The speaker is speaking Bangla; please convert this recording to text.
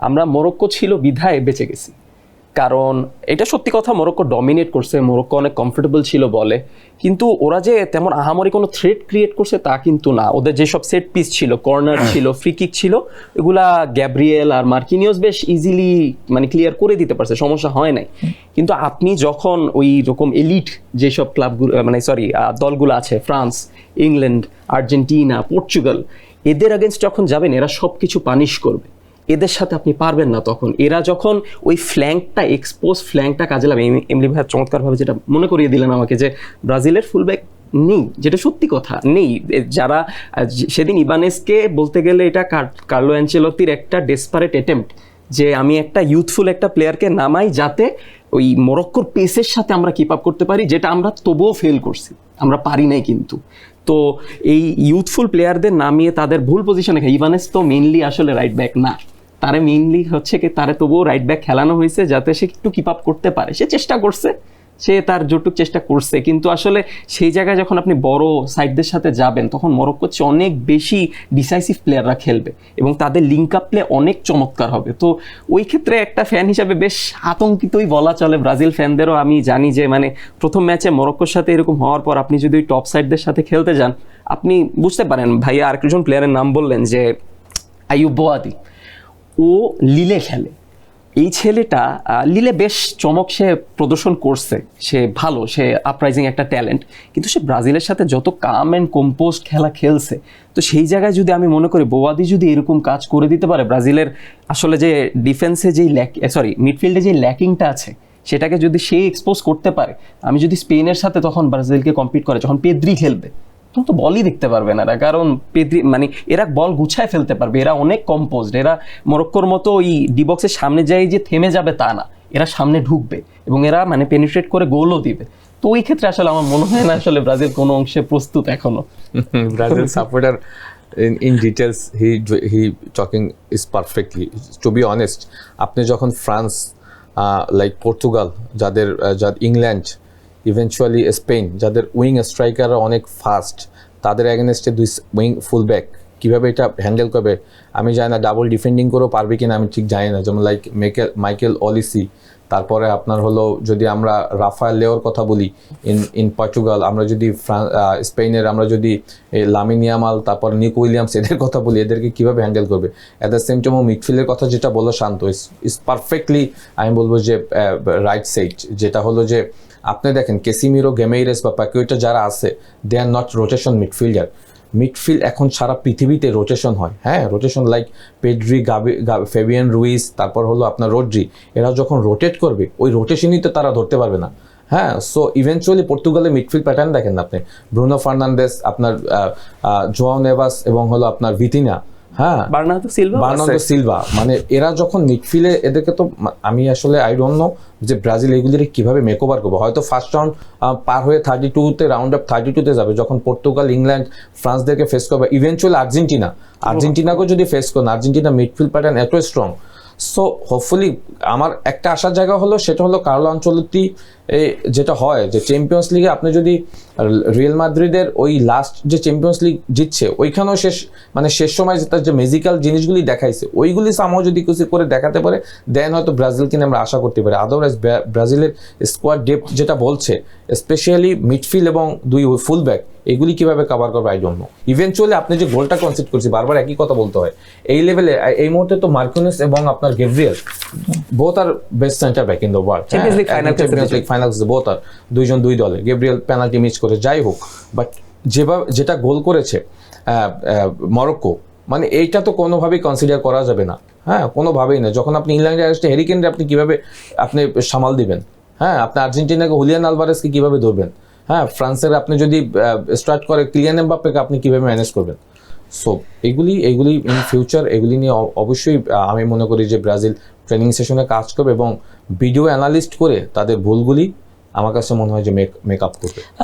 আমরা মরক্কো ছিল বিধায় বেঁচে গেছি, কারণ এটা সত্যি কথা, মরক্কো ডমিনেট করছে, মরক্কো অনেক কমফোর্টেবল ছিল বলে, কিন্তু ওরা যে তেমন আহামরি কোনো থ্রেট ক্রিয়েট করছে তা কিন্তু না। ওদের যেসব সেট পিস ছিল, কর্নার ছিল, ফ্রি কিক ছিল, এগুলা গ্যাব্রিয়েল আর মার্কিনিওস বেশ ইজিলি মানে ক্লিয়ার করে দিতে পারছে, সমস্যা হয় নাই। কিন্তু আপনি যখন ওই রকম এলিট যেসব ক্লাবগুলো মানে দলগুলো আছে, ফ্রান্স, ইংল্যান্ড, আর্জেন্টিনা, পর্তুগাল, এদের আগেনস্ট যখন যাবেন এরা সব কিছু পানিশ করবে, এদের সাথে আপনি পারবেন না। তখন এরা যখন ওই ফ্ল্যাঙ্কটা, এক্সপোজ ফ্ল্যাঙ্কটা কাজে লাগবে, এমনি ভাই চমৎকারভাবে যেটা মনে করিয়ে দিলেন আমাকে যে ব্রাজিলের ফুলব্যাক নেই, যেটা সত্যি কথা নেই। যারা সেদিন ইবানেসকে বলতে গেলে এটা কার্লো অ্যানচেলত্তির একটা ডেসপারেট অ্যাটেম্প্ট যে আমি একটা ইউথফুল একটা প্লেয়ারকে নামাই যাতে ওই মরক্কোর পেসের সাথে আমরা কিপ আপ করতে পারি, যেটা আমরা তবুও ফেল করছি, আমরা পারি নাই কিন্তু। তো এই ইউথফুল প্লেয়ারদের নামিয়ে তাদের ভুল পজিশনে, ইভানেস তো মেইনলি আসলে রাইট ব্যাক না, তারে মেইনলি হচ্ছে কি তারে তবুও রাইট ব্যাক খেলানো হয়েছে যাতে সে একটু কিপ আপ করতে পারে। সে চেষ্টা করছে, সে তার যতটুকু চেষ্টা করছে, কিন্তু আসলে সেই জায়গায় যখন আপনি বড় সাইডদের সাথে যাবেন তখন মরক্কো হচ্ছে অনেক বেশি ডিসাইসিভ প্লেয়াররা খেলবে এবং তাদের লিঙ্ক আপ প্লে অনেক চমৎকার হবে। তো ওই ক্ষেত্রে একটা ফ্যান হিসাবে বেশ আতঙ্কিতই বলা চলে ব্রাজিল ফ্যানদেরও। আমি জানি যে মানে প্রথম ম্যাচে মরক্কোর সাথে এরকম হওয়ার পর আপনি যদি ওই টপ সাইডদের সাথে খেলতে যান, আপনি বুঝতে পারেন। ভাইয়া আরেকজন প্লেয়ারের নাম বললেন যে আইয়ুব বোয়াদি, ও লিলে খেলে। এই ছেলেটা লিলে বেশ চমক সে প্রদর্শন করছে, সে ভালো, সে আপরাইজিং একটা ট্যালেন্ট, কিন্তু সে ব্রাজিলের সাথে যত কাম অ্যান্ড কম্পোস্ট খেলা খেলছে, তো সেই জায়গায় যদি আমি মনে করি বোয়াদি যদি এরকম কাজ করে দিতে পারে, ব্রাজিলের আসলে যে ডিফেন্সে যেই মিডফিল্ডে যে ল্যাকিংটা আছে সেটাকে যদি সে এক্সপোজ করতে পারে, আমি যদি স্পেনের সাথে তখন ব্রাজিলকে কম্পিট করে যখন পেদ্রি খেলবে, তখন তো বলই দেখতে পারবে না এরা, কারণ পেদ্রি মানে এরা বল গুছায় ফেলতে পারবে, এরা অনেক কম্পোজড, এরা মরক্কোর মতো ওই ডি বক্সের সামনে যাই যে থেমে যাবে তা না, এরা সামনে ঢুকবে এবং এরা মানে পেনিট্রেট করে গোলও দিবে। তো ওই ক্ষেত্রে আসলে আমার মনে হয় না আসলে ব্রাজিল কোনো অংশে প্রস্তুত এখনো। Brazil supporter in details he talking is perfectly, to be honest. আপনি যখন ফ্রান্স, লাইক পর্তুগাল, যাদের ইংল্যান্ড, ইভেনচুয়ালি স্পেন, যাদের উইং স্ট্রাইকাররা অনেক ফাস্ট, তাদের এগেনস্টে দুই উইং ফুলব্যাক কীভাবে এটা হ্যান্ডেল করবে আমি জানি না। ডাবল ডিফেন্ডিং করেও পারবে কিনা আমি ঠিক জানি না। যেমন লাইক মাইকেল অলিসি, তারপরে আপনার হলো যদি আমরা রাফায়েল লেওর কথা বলি ইন পর্তুগাল, আমরা যদি স্পেনের আমরা যদি লামিন ইয়ামাল, তারপর নিক উইলিয়ামস, এদের কথা বলি, এদেরকে কীভাবে হ্যান্ডেল করবে। অ্যাট দ্য সেম টাইম মিডফিল্ডের কথা যেটা বলো শান্ত, ইজ পারফেক্টলি আমি বলবো যে রাইট সাইড, যেটা হলো যে আপনি দেখেন কেসিমিরো, গেমেইরেস বা প্যাকুয়েটা যারা আছে, they are not rotation midfielder. Midfield এখন সারা পৃথিবীতে রোটেশন হয়, হ্যাঁ rotation, like Pedri, Fabian Ruiz, তারপর হলো আপনার রোড্রি, এরা যখন রোটেট করবে ওই রোটেশনই তো তারা ধরতে পারবে না। হ্যাঁ, সো ইভেনচুয়ালি পর্তুগালের মিডফিল্ড প্যাটার্ন দেখেন আপনি, ব্রুনো ফার্নান্দেস, আপনার জোয়াও নেভাস এবং হলো আপনার ভিতিনা, হ্যাঁ বার্নার্দো সিলভা, মানে এরা যখন মিডফিল্ডে, এদেরকে তো আমি আসলে আই ডোন্ট নো যে ব্রাজিল এগুলির কিভাবে মেকওভার করবো। হয়তো ফার্স্ট রাউন্ড পার হয়ে 32-তে রাউন্ড অফ 32-তে যাবে, যখন পর্তুগাল, ইংল্যান্ড, ফ্রান্সদেরকে ফেস করবে, ইভেনচুয়ালি আর্জেন্টিনাকেও যদি ফেস করেন, আর্জেন্টিনা মিডফিল্ড প্যাটার্ন এত স্ট্রং। সো হোপফুলি আমার একটা আশার জায়গা হলো, সেটা হলো কার্লো আনচেলত্তি যেটা হয় যে চ্যাম্পিয়ন্স লিগে আপনি যদি রিয়াল মাদ্রিদের ওই লাস্ট যে চ্যাম্পিয়ন্স লিগ জিতছে ওইখানেও শেষ সময় তার যে ম্যাজিক্যাল জিনিসগুলি দেখাইছে, ওইগুলি সামহাও যদি কিছু করে দেখাতে পারে, দেন হয়তো ব্রাজিলকে আমরা আশা করতে পারি। আদারওয়াইজ ব্রাজিলের স্কোয়াড ডেপথ যেটা বলছে, স্পেশালি মিডফিল্ড এবং দুই ফুলব্যাক, এগুলি কিভাবে কভার করবে আই ডোন্ট নো। ইভেনচুয়ালি আপনি যে গোলটা কনসিড করছি, বারবার একই কথা বলতে হয় এই লেভেলে, এই মুহূর্তে তো মার্কিনিওস এবং আপনার Gabriel both are best centre back in the world. Champions league finals both are দুইজন দুই দলে, গ্যাব্রিয়েল পেনাল্টি মিস করে যাই হোক, বাট যেটা গোল করেছে মরক্কো, মানে এইটা তো কোনোভাবেই কনসিডার করা যাবে না, হ্যাঁ কোনোভাবেই না। যখন আপনি ইংল্যান্ডে আসছে হ্যারি কেনরে আপনি কীভাবে আপনি সামাল দিবেন, হ্যাঁ আপনি আর্জেন্টিনাকে হুলিয়ান আলভারেজকে কীভাবে ধরবেন, হ্যাঁ ফ্রান্সের আপনি যদি স্টার্ট করে কিলিয়ান এমবাপ্পেকে আপনি কীভাবে ম্যানেজ করবেন। সো এগুলি ইন ফিউচার এগুলি নিয়ে অবশ্যই আমি মনে করি যে ব্রাজিল ট্রেনিং সেশনে কাজ করবে এবং ভিডিও অ্যানালিস্ট করে তাদের ভুলগুলি আমার কাছে মনে হয় যে মেক আপ করবে।